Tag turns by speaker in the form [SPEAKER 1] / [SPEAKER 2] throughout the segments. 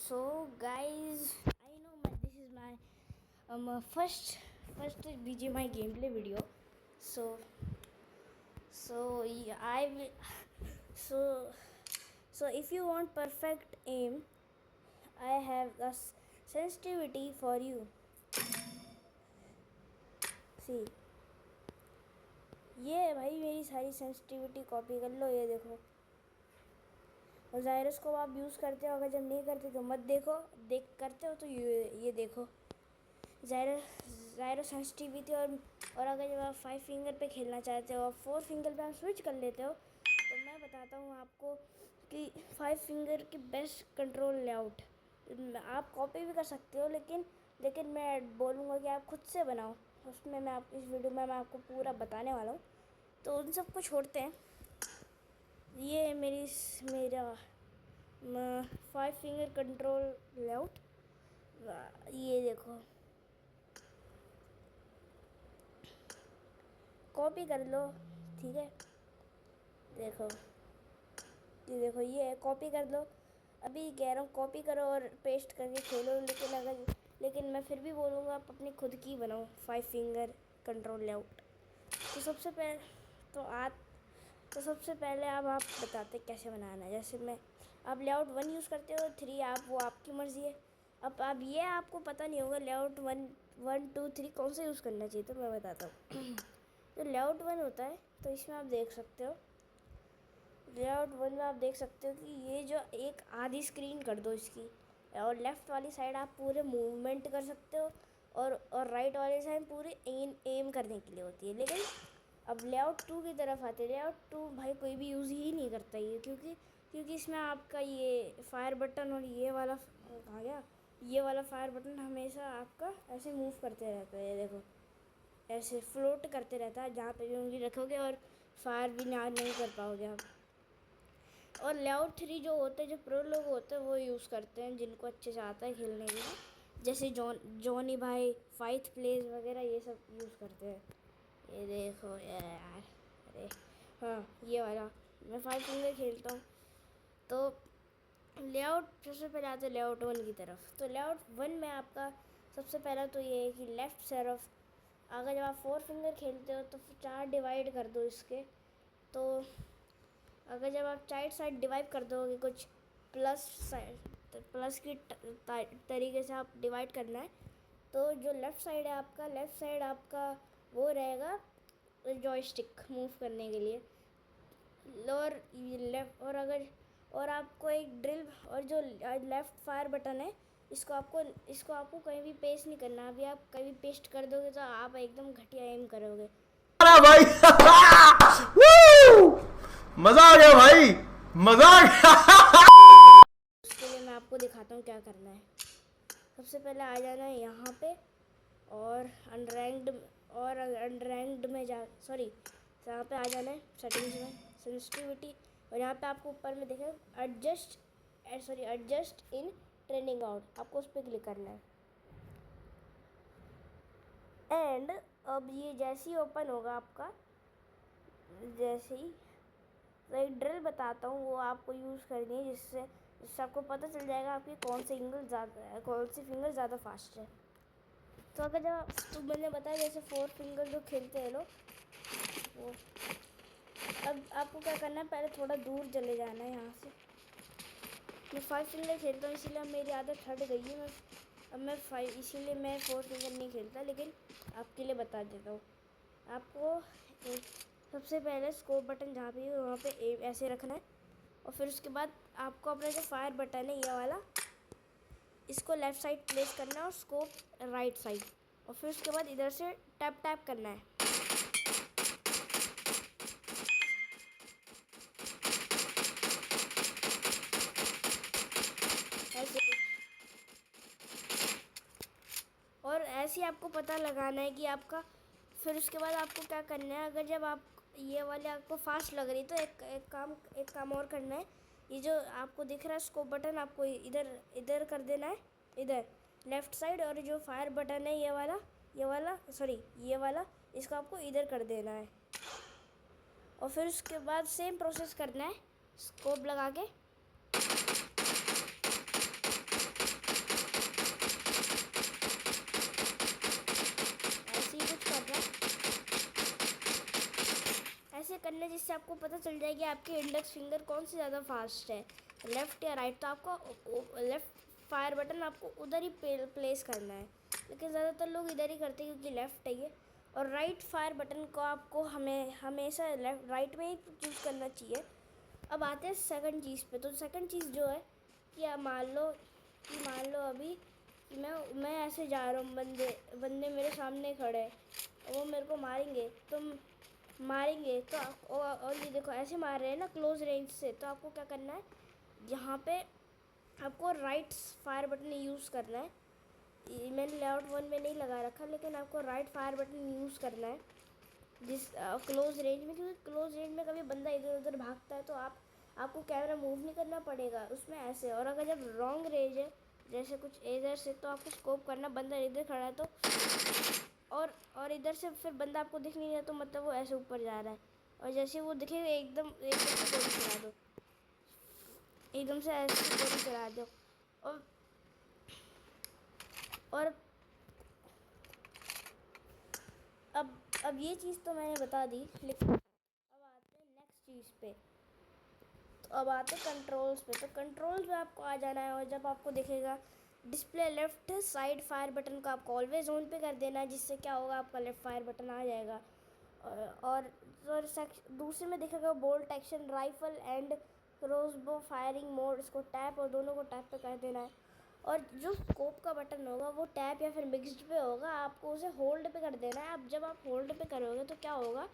[SPEAKER 1] So guys, I know this is my first BGMI gameplay video. So yeah, I will so so if you want perfect aim, I have the sensitivity for you. See, ये भाई मेरी सारी sensitivity copy कर लो, ये देखो। और gyroscope आप use करते हो, अगर जब नहीं करते तो मत देखो, देख करते हो तो ये देखो ज़ायरो सेंसिटिविटी। और अगर जब आप 5 फिंगर पे खेलना चाहते हो और 4 फिंगर पे आप स्विच कर लेते हो, तो मैं बताता हूँ आपको कि 5 फिंगर की बेस्ट कंट्रोल लेआउट। आप कॉपी भी कर सकते हो, लेकिन मैं बोलूँगा कि आप खुद से बनाओ। उसमें इस वीडियो में मैं आपको पूरा बताने वाला हूँ। तो उन सबको छोड़ते हैं। ये मेरा 5 फिंगर कंट्रोल लेआउट, ये देखो, कॉपी कर लो, ठीक है। देखो ये है, कॉपी कर लो। अभी कह रहा हूँ कॉपी करो और पेस्ट करके खेलो, लेकिन मैं फिर भी बोलूँगा आप अपनी खुद की बनाओ 5 फिंगर कंट्रोल लेआउट। तो सबसे पहले अब आप बताते कैसे बनाना है। जैसे आप लेआउट 1 यूज़ करते हो, 3 वो आपकी मर्ज़ी है। अब ये आपको पता नहीं होगा लेआउट 1 2 3 कौन सा यूज़ करना चाहिए, तो मैं बताता हूँ। तो लेआउट 1 होता है, तो इसमें आप देख सकते हो, लेआउट 1 में आप देख सकते हो कि ये जो एक आधी स्क्रीन कर दो इसकी, और लेफ़्ट वाली साइड आप पूरे मूवमेंट कर सकते हो, और राइट वाली साइड पूरी एम करने के लिए होती है। लेकिन अब लेआउट 2 की तरफ आते हैं। लेआउट 2 भाई कोई भी यूज़ ही नहीं करता ये, क्योंकि इसमें आपका ये फायर बटन और ये वाला कहाँ गया, ये वाला फायर बटन हमेशा आपका ऐसे मूव करते रहता है। ये देखो, ऐसे फ्लोट करते रहता है, जहाँ पे भी उंगली रखोगे और फायर भी नहीं कर पाओगे आप। और लेआउट 3 जो होते हैं, जो प्रो लोग होते हैं वो यूज़ करते हैं, जिनको अच्छे से आता है खेलने के लिए, जैसे जॉनी भाई, फाइथ प्लेज वगैरह, ये सब यूज़ करते हैं। ये देखो यार, अरे हाँ, ये वाला मैं 5 फिंगर खेलता हूँ। तो लेआउट सबसे पहले आते हैं लेआउट 1 की तरफ। तो लेआउट 1 में आपका सबसे पहला तो ये है कि लेफ़्ट तरफ, अगर जब आप 4 फिंगर खेलते हो तो 4 डिवाइड कर दो इसके। तो अगर जब आप साइड डिवाइड कर दोगे, कुछ प्लस की तरीके से आप डिवाइड करना है, तो जो लेफ़्ट साइड आपका वो रहेगा जॉयस्टिक मूव करने के लिए। और और आपको एक ड्रिल, और जो लेफ़्ट फायर बटन है, इसको आपको कहीं भी पेस्ट नहीं करना। अभी आप कहीं भी पेस्ट कर दोगे तो आप एकदम घटिया एम करोगे।
[SPEAKER 2] भाई मजा आ गया भाई, मजा आ गया।
[SPEAKER 1] उसके लिए मैं आपको दिखाता हूँ क्या करना है। सबसे पहले आ जाना है यहाँ पे, और अनरैंक्ड में यहाँ पे आ जाना है सेटिंग्स में, सेंसिटिविटी, और यहाँ पे आपको ऊपर में दिखेगा एडजस्ट इन ट्रेनिंग आउट, आपको उस पर क्लिक करना है। एंड अब ये जैसे ही ओपन होगा आपका, जैसे ही, तो एक ड्रिल बताता हूँ, वो आपको यूज़ करनी है, जिससे आपको पता चल जाएगा आपकी कौन सी फिंगर ज़्यादा फास्ट है। तो अगर तो मैंने बताया जैसे 4 फिंगर जो खेलते हैं लोग, वो अब आपको क्या करना है, पहले थोड़ा दूर चले जाना है यहाँ से। मैं 5 फिंगर खेलता हूँ, इसीलिए मेरी आदत हट गई है। इसीलिए मैं 4 फिंगर नहीं खेलता, लेकिन आपके लिए बता देता हूँ। आपको सबसे पहले स्कोप बटन जहाँ पे वहाँ पे ऐसे रखना है, और फिर उसके बाद आपको अपना जो फायर बटन है ये वाला, इसको लेफ़्ट साइड प्लेस करना है और स्कोप राइट साइड, और फिर उसके बाद इधर से टैप करना है। ऐसे, और ऐसे ही आपको पता लगाना है कि आपका, फिर उसके बाद आपको क्या करना है, अगर जब आप ये वाले आपको फास्ट लग रही, तो एक काम और करना है। ये जो आपको दिख रहा है स्कोप बटन, आपको इधर कर देना है, इधर लेफ़्ट साइड, और जो फायर बटन है ये वाला, इसको आपको इधर कर देना है। और फिर उसके बाद सेम प्रोसेस करना है, स्कोप लगा के करना है जिससे आपको पता चल जाएगी आपके इंडेक्स फिंगर कौन सी ज़्यादा फास्ट है, लेफ़्ट या राइट। तो आपको लेफ़्ट फायर बटन आपको उधर ही प्लेस करना है, लेकिन ज़्यादातर लोग इधर ही करते हैं क्योंकि लेफ़्ट है ये। और राइट फायर बटन को आपको हमेशा लेफ्ट राइट में ही चूज़ करना चाहिए। अब आते हैं सेकंड चीज़ पे। तो सेकंड चीज़ जो है कि मान लो अभी कि मैं ऐसे जा रहा हूँ, बंदे मेरे सामने खड़े हैं, वो मेरे को मारेंगे तो और ये देखो ऐसे मार रहे हैं ना क्लोज रेंज से। तो आपको क्या करना है, यहाँ पे आपको राइट फायर बटन यूज़ करना है। मैंने लेआउट 1 में नहीं लगा रखा, लेकिन आपको राइट फायर बटन यूज़ करना है जिस क्लोज रेंज में, क्योंकि क्लोज रेंज में कभी बंदा इधर उधर भागता है तो आपको कैमरा मूव नहीं करना पड़ेगा उसमें ऐसे। और अगर जब लॉन्ग रेंज है जैसे कुछ इधर से, तो आपको स्कोप करना, बंदा इधर खड़ा है तो और इधर से फिर बंदा आपको दिख नहीं रहा तो मतलब वो ऐसे ऊपर जा रहा है, और जैसे वो दिखे एकदम से गोली चला दो, एकदम से ऐसे गोली चला दो। और अब ये चीज़ तो मैंने बता दी, लेकिन अब आते हैं नेक्स्ट चीज़ पे। तो अब आते हैं कंट्रोल्स पे। तो कंट्रोल्स पे आपको आ जाना है, और जब आपको दिखेगा display left side fire button को आपको ऑलवेज ऑन पे कर देना है, जिससे क्या होगा आपका लेफ्ट फायर बटन आ जाएगा। और दूसरे में दिखेगा bolt action rifle and crossbow firing mode, इसको टैप और दोनों को टैप पे कर देना है। और जो स्कोप का बटन होगा वो टैप या फिर मिक्स्ड पे होगा, आपको उसे होल्ड पे कर देना है। अब जब आप होल्ड पे करोगे तो क्या होगा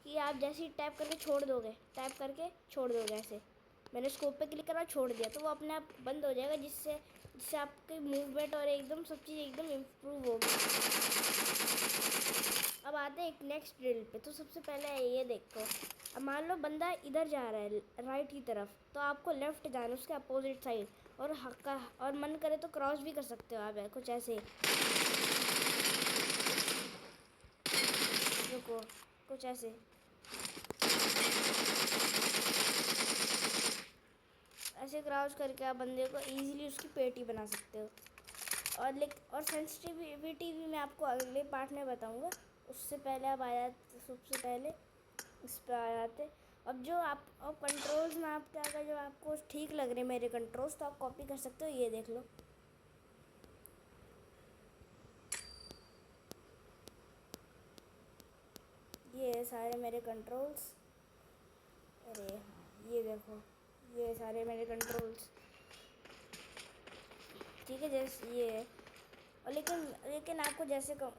[SPEAKER 1] कि आप जैसे ही टैप करके छोड़ दोगे, ऐसे मैंने स्कोप पे क्लिक करा, छोड़ दिया, तो वो अपने आप बंद हो जाएगा, जिससे आपकी मूवमेंट और एकदम सब चीज़ एकदम इम्प्रूव होगी। अब आते हैं एक नेक्स्ट ड्रिल पे। तो सबसे पहले ये देखो, अब मान लो बंदा इधर जा रहा है राइट की तरफ, तो आपको लेफ्ट जाना है उसके अपोजिट साइड, और मन करे तो क्रॉस भी कर सकते हो आप, कुछ ऐसे रुको, कुछ ऐसे क्रॉस करके आप बंदे को इजीली उसकी पेटी बना सकते हो। और सेंसिटिविटी भी मैं आपको अगले पार्ट में बताऊंगा। उससे पहले सबसे पहले इस पर आ जाते। अब जो आप कंट्रोल्स में आपके अगर जो आपको ठीक लग रहे मेरे कंट्रोल्स, तो आप कॉपी कर सकते हो, ये देख लो। ये सारे मेरे कंट्रोल्स, अरे ये देखो, ये सारे मेरे कंट्रोल्स, ठीक है, जैसे ये है। और लेकिन आपको जैसे जो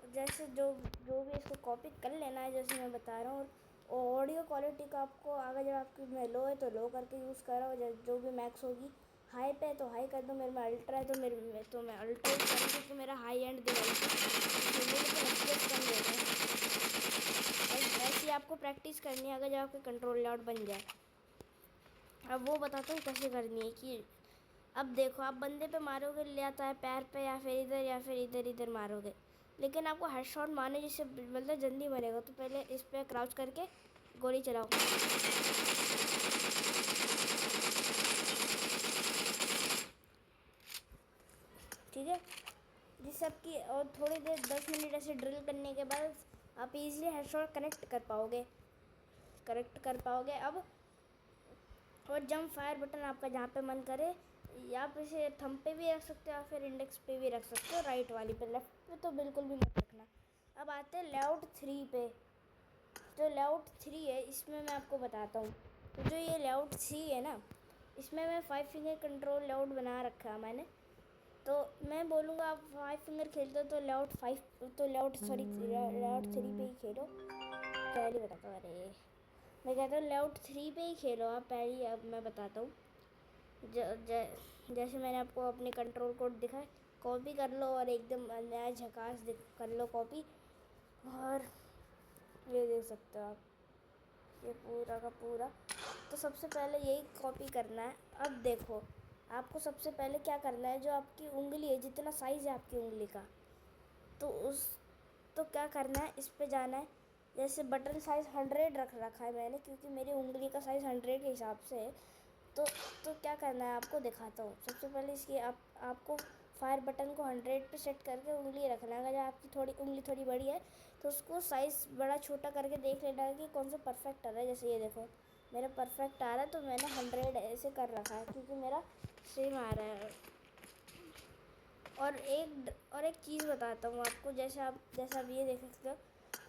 [SPEAKER 1] भी इसको कॉपी कर लेना है, जैसे मैं बता रहा हूँ। और ऑडियो क्वालिटी का आपको अगर जब आपकी में लो है तो लो करके यूज़ करो, जो भी मैक्स होगी। हाई पे तो हाई कर दो, मेरे में अल्ट्रा है तो मैं अल्ट्रा यूज़ करूँगी क्योंकि मेरा हाई एंड डिवाइस कम देना है। और ऐसी आपको प्रैक्टिस करनी है अगर जब आपके कंट्रोल लेआउट बन जाए। अब वो बताता हूँ कैसे करनी है। कि अब देखो, आप बंदे पे मारोगे, ले आता है पैर पे या फिर इधर मारोगे, लेकिन आपको हेडशॉट मारने जिससे बंदा जल्दी मरेगा। तो पहले इस पे क्राउच करके गोली चलाओ, ठीक है, जिससे आपकी और थोड़ी देर 10 मिनट ऐसे ड्रिल करने के बाद आप इजीली हेडशॉट कनेक्ट कर पाओगे। अब और जंप फायर बटन आपका जहाँ पे मन करे, या आप इसे थंब पे भी रख सकते हो या फिर इंडेक्स पे भी रख सकते हो, राइट वाली पे। लेफ्ट पे तो बिल्कुल भी मत रखना। अब आते हैं लेआउट 3 पे। जो लेआउट 3 है इसमें मैं आपको बताता हूँ। तो जो ये लेआउट 3 है ना, इसमें मैं 5 फिंगर कंट्रोल लेआउट बना रखा है मैंने। तो मैं बोलूँगा आप 5 फिंगर खेलते हो तो लेआउट 3 पे ही खेलो। पहले बताता हूँ, अरे मैं कहता हूँ लेआउट 3 पे ही खेलो आप पहले। अब मैं बताता हूँ, जैसे मैंने आपको अपने कंट्रोल कोड दिखाए, कॉपी कर लो और एकदम नया झकास कर लो कॉपी। और ये देख सकते हो आप, ये पूरा का पूरा। तो सबसे पहले यही कॉपी करना है। अब देखो, आपको सबसे पहले क्या करना है, जो आपकी उंगली है, जितना साइज़ है आपकी उंगली का, तो क्या करना है, इस पे जाना है। जैसे बटन साइज़ 100 रखा है मैंने, क्योंकि मेरी उंगली का साइज़ 100 के हिसाब से है। तो तो क्या करना है आपको दिखाता हूँ। सबसे पहले इसकी आपको फायर बटन को 100 पे सेट करके उंगली रखना है। अगर आपकी उंगली थोड़ी बड़ी है तो उसको साइज़ बड़ा छोटा करके देख लेना है कि कौन सा परफेक्ट आ रहा है। जैसे ये देखो मेरा परफेक्ट आ रहा है, तो मैंने 100 ऐसे कर रखा है क्योंकि मेरा सेम आ रहा है। और एक चीज़ बताता हूँ आपको, जैसा आप ये देख सकते हो।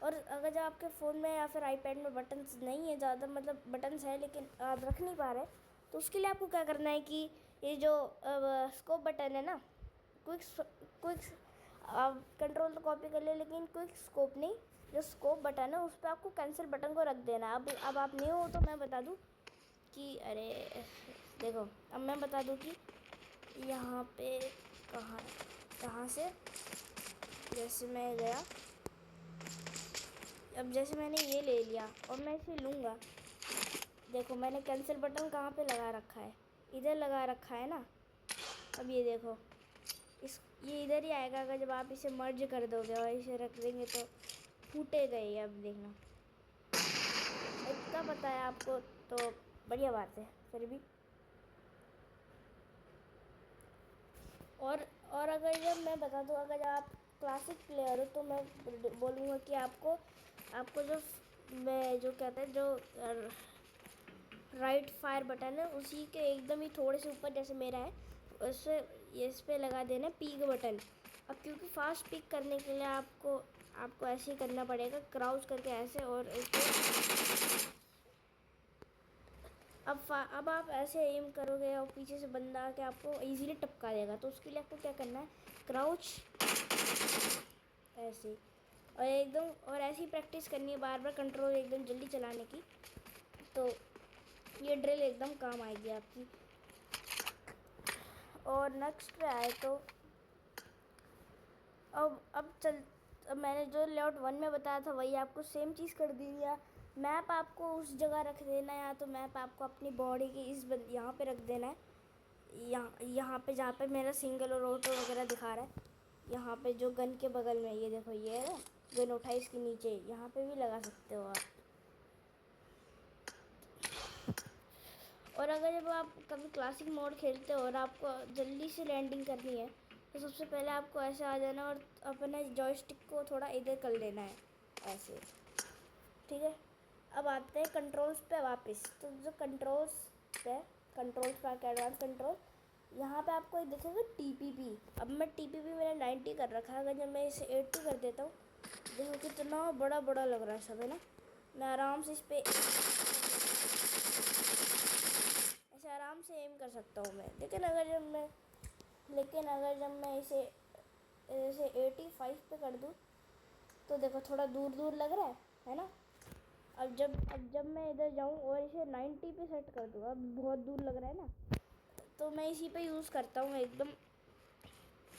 [SPEAKER 1] और अगर जब आपके फ़ोन में या फिर आईपैड में बटन्स नहीं है ज़्यादा, मतलब बटन्स है लेकिन आप रख नहीं पा रहे, तो उसके लिए आपको क्या करना है कि ये जो स्कोप बटन है ना, क्विक आप कंट्रोल तो कॉपी कर ले, लेकिन क्विक स्कोप नहीं, जो स्कोप बटन है उस पर आपको कैंसिल बटन को रख देना है। अब आप नहीं हो तो मैं बता दूँ कि अरे देखो, अब मैं बता दूँ कि यहाँ पे कहाँ से, जैसे मैं गया, अब जैसे मैंने ये ले लिया और मैं इसे लूँगा, देखो मैंने कैंसिल बटन कहाँ पे लगा रखा है, इधर लगा रखा है ना। अब ये देखो ये इधर ही आएगा। अगर जब आप इसे मर्ज कर दोगे और इसे रख देंगे तो फूटेगा ही। अब देखना, इतना पता है आपको तो बढ़िया बात है। फिर भी और अगर जब मैं बता दूँ, अगर आप क्लासिक प्लेयर हो तो मैं बोलूँगा कि आपको जो मैं जो कहते हैं जो राइट फायर बटन है उसी के एकदम ही थोड़े से ऊपर, जैसे मेरा है, उससे इस पे लगा देना पीक बटन। अब क्योंकि फास्ट पिक करने के लिए आपको ऐसे ही करना पड़ेगा, क्राउच करके ऐसे, और इसको अब आप ऐसे एम करोगे और पीछे से बंदा आके आपको इजीली टपका देगा। तो उसके लिए आपको क्या करना है, क्राउच ऐसे, और एकदम और ऐसी प्रैक्टिस करनी है बार बार कंट्रोल एकदम जल्दी चलाने की, तो ये ड्रिल एकदम काम आएगी आपकी। और नेक्स्ट पे आए तो अब मैंने जो लेआउट 1 में बताया था वही आपको सेम चीज़ कर दी है। मैप आपको उस जगह रख देना है, या तो मैप आपको अपनी बॉडी की यहाँ पे रख देना है, यहाँ पे जहाँ पे मेरा सिंगल और ऑटो वगैरह दिखा रहा है, यहाँ पे जो गन के बगल में, ये देखो ये है गन उठाई, इसके नीचे यहाँ पे भी लगा सकते हो आप। और अगर जब आप कभी क्लासिक मोड खेलते हो और आपको जल्दी से लैंडिंग करनी है, तो सबसे पहले आपको ऐसे आ जाना और अपने जॉयस्टिक को थोड़ा इधर कर लेना है ऐसे, ठीक है। अब आते हैं कंट्रोल्स पे वापस। तो जो कंट्रोल्स पे एडवांस कंट्रोल, यहाँ पे आपको दिखेगा TPP। अब मैं TPP मैंने 90 कर रखा है। अगर जब मैं इसे 80 कर देता हूँ, देखो कितना बड़ा बड़ा लग रहा है सब, है ना। मैं आराम से इस पर ऐसे आराम से एम कर सकता हूँ मैं। लेकिन अगर जब मैं इसे 85 पे कर दूँ, तो देखो थोड़ा दूर दूर लग रहा है ना। अब जब मैं इधर जाऊँ और इसे 90 पे सेट कर दूँ, अब बहुत दूर लग रहा है ना, तो मैं इसी पे यूज़ करता हूँ एकदम,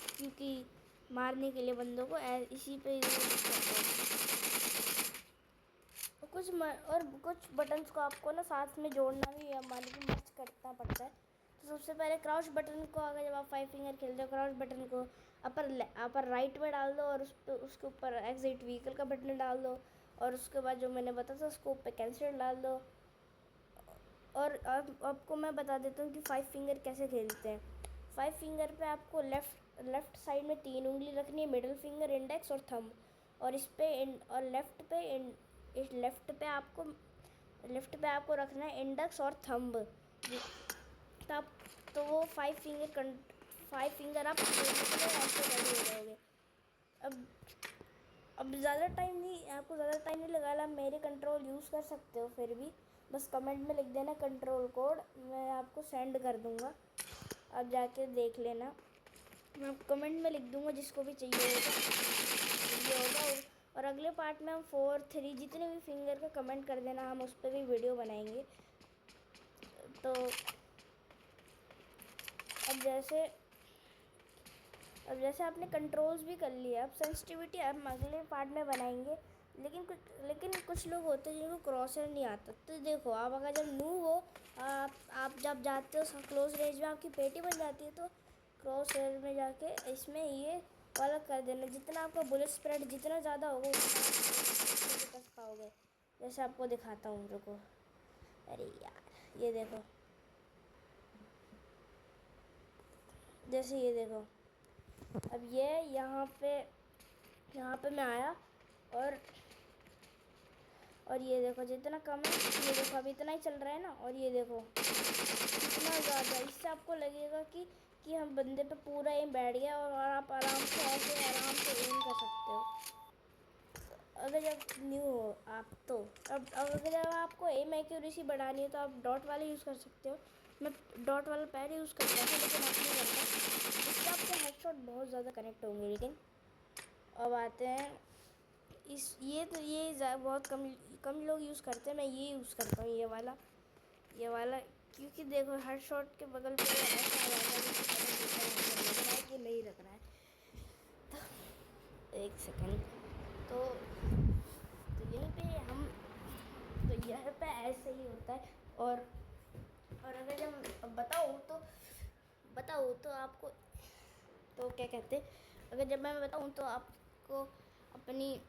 [SPEAKER 1] क्योंकि मारने के लिए बंदों को इसी पे यूज़ करता हूँ। और कुछ बटन्स को आपको ना साथ में जोड़ना भी, या मान लीजिए मर्ज करना पड़ता है। तो सबसे पहले क्राउच बटन को, अगर जब आप 5 फिंगर खेलते हो, क्राउच बटन को अपर राइट में डाल दो, और उसके ऊपर एग्जिट व्हीकल का बटन डाल दो, और उसके बाद जो मैंने बताया था स्कोप पे कैंसिल डाल दो। और अब आपको मैं बता देता हूँ कि 5 फिंगर कैसे खेलते हैं। 5 फिंगर पे आपको लेफ़्ट साइड में 3 उंगली रखनी है, मिडिल फिंगर, इंडेक्स और थंब। और इस पे और लेफ़्ट पे आपको रखना है इंडेक्स और थंब। तब तो वो 5 फिंगर आप खेलने के लिए ऐसे रेडी हो जाओगे। अब ज़्यादा टाइम नहीं लगाना, मेरे कंट्रोल यूज़ कर सकते हो। फिर भी बस कमेंट में लिख देना कंट्रोल कोड, मैं आपको सेंड कर दूँगा, आप जाके देख लेना। मैं कमेंट में लिख दूँगा, जिसको भी चाहिए होगा। और अगले पार्ट में हम 4, 3 जितने भी फिंगर का कमेंट कर देना, हम उस पर भी वीडियो बनाएंगे। तो अब जैसे आपने कंट्रोल्स भी कर लिया, अब सेंसिटिविटी हम अगले पार्ट में बनाएंगे। लेकिन कुछ लोग होते हैं जिनको क्रॉसर नहीं आता। तो देखो, आप अगर जब नूब हो, आप जब जाते हो क्लोज रेंज में, आपकी पेटी बन जाती है, तो क्रॉसर में जाके इसमें ये वाला कर देना। जितना आपका बुलेट स्प्रेड जितना ज़्यादा होगा उतना कर पाओगे। जैसे आपको दिखाता हूँ, रुको, अरे यार ये देखो, जैसे ये देखो, अब ये यहाँ पे मैं आया और ये देखो जितना कम है, ये देखो अब इतना ही चल रहा है ना, और ये देखो इतना ज़्यादा। इससे आपको लगेगा कि हम बंदे पे पूरा एम बैठ गया और आप आराम से ऐसे आराम से एम कर सकते हो। अगर जब न्यू हो आप तो अब अगर जब आपको एम एक्यूरेसी बढ़ानी है तो आप डॉट वाले यूज़ कर सकते हो। मैं डॉट वाला पहले यूज़ करता था लेकिन अब नहीं करता, इससे आपके हेडशॉट बहुत ज़्यादा कनेक्ट होंगे। लेकिन अब आते हैं ये बहुत कम लोग यूज़ करते हैं। मैं ये यूज़ करता हूँ, ये वाला, क्योंकि देखो हर शॉट के बगल पे ऐसा आ जाता है कि नहीं रख रहा है। तो एक सेकंड, तो यहीं पे तो यहाँ पे ऐसे ही होता है। और अगर जब बताऊँ तो आपको, तो क्या कहते हैं, अगर जब मैं बताऊँ तो आपको अपनी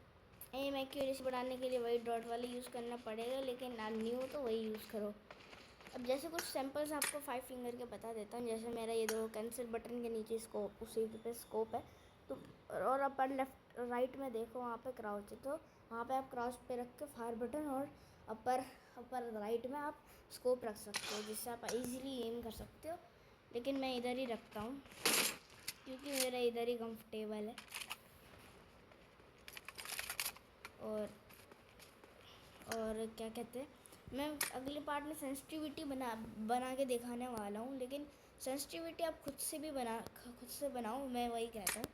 [SPEAKER 1] एम एक्यूरेसी बढ़ाने के लिए वही डॉट वाले यूज़ करना पड़ेगा, लेकिन न्यू हो तो वही यूज़ करो। अब जैसे कुछ सैम्पल्स आपको 5 फिंगर के बता देता हूँ। जैसे मेरा ये दो कैंसिल बटन के नीचे स्कोप, उसी पे स्कोप है तो, और अपन लेफ्ट राइट में देखो वहाँ पे क्राउच है, तो वहाँ पे आप क्राउच पे रख के फायर बटन और अपर राइट में आप स्कोप रख सकते हो, जिससे आप इजीली एम कर सकते हो। लेकिन मैं इधर ही रखता हूँ क्योंकि मेरा इधर ही कंफर्टेबल है। और क्या कहते हैं, मैं अगले पार्ट में सेंसिटिविटी बना के दिखाने वाला हूँ। लेकिन सेंसिटिविटी आप खुद से बनाओ, मैं वही कहता हूँ।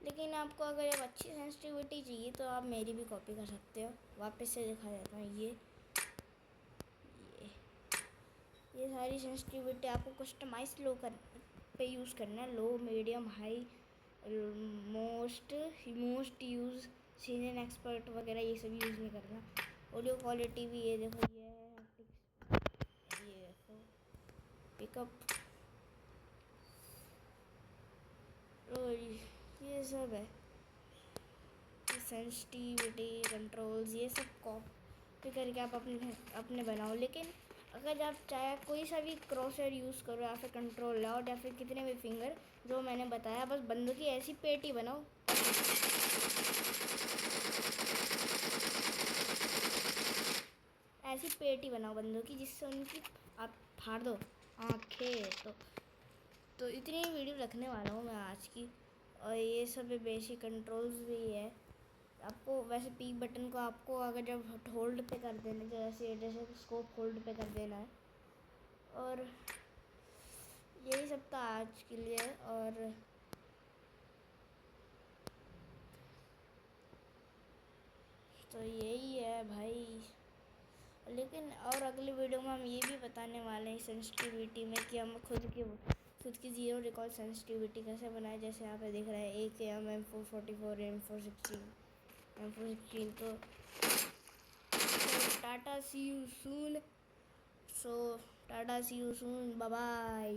[SPEAKER 1] लेकिन आपको अगर जब अच्छी सेंसिटिविटी चाहिए तो आप मेरी भी कॉपी कर सकते हो। वापस से दिखा देता हूँ, ये सारी सेंसिटिविटी आपको कस्टमाइज पे यूज़ करना है। Low, medium, high, most use, season, expert वगैरह ये सब यूज़ नहीं करना। ऑडियो क्वालिटी भी ये देखो, ये है, ये देखो पिकअप, और ये सब है सेंसिटिविटी कंट्रोल्स, ये सब कॉपी करके आप अपने बनाओ। लेकिन अगर आप चाहे कोई सा भी क्रॉसर यूज़ करो या फिर कंट्रोल लाउड या फिर कितने भी फिंगर जो मैंने बताया, बस बंदों की ऐसी पेटी बनाओ, ऐसी पेटी बनाओ बंदों की, जिससे उनकी आप फाड़ दो आँखें। तो इतनी वीडियो रखने वाला हूँ मैं आज की। और ये सब बेसिक कंट्रोल्स भी है। आपको वैसे पीक बटन को आपको अगर जब होल्ड पे कर देना, जैसे स्कोप होल्ड पे कर देना है। और यही सब था आज के लिए। और तो यही है भाई। लेकिन और अगली वीडियो में हम ये भी बताने वाले हैं सेंसिटिविटी में कि हम खुद की ज़ीरो रिकॉल सेंसिटिविटी कैसे बनाए। जैसे यहाँ पे दिख रहा है AKM, M444, M416। तो tata, see you soon. Bye bye.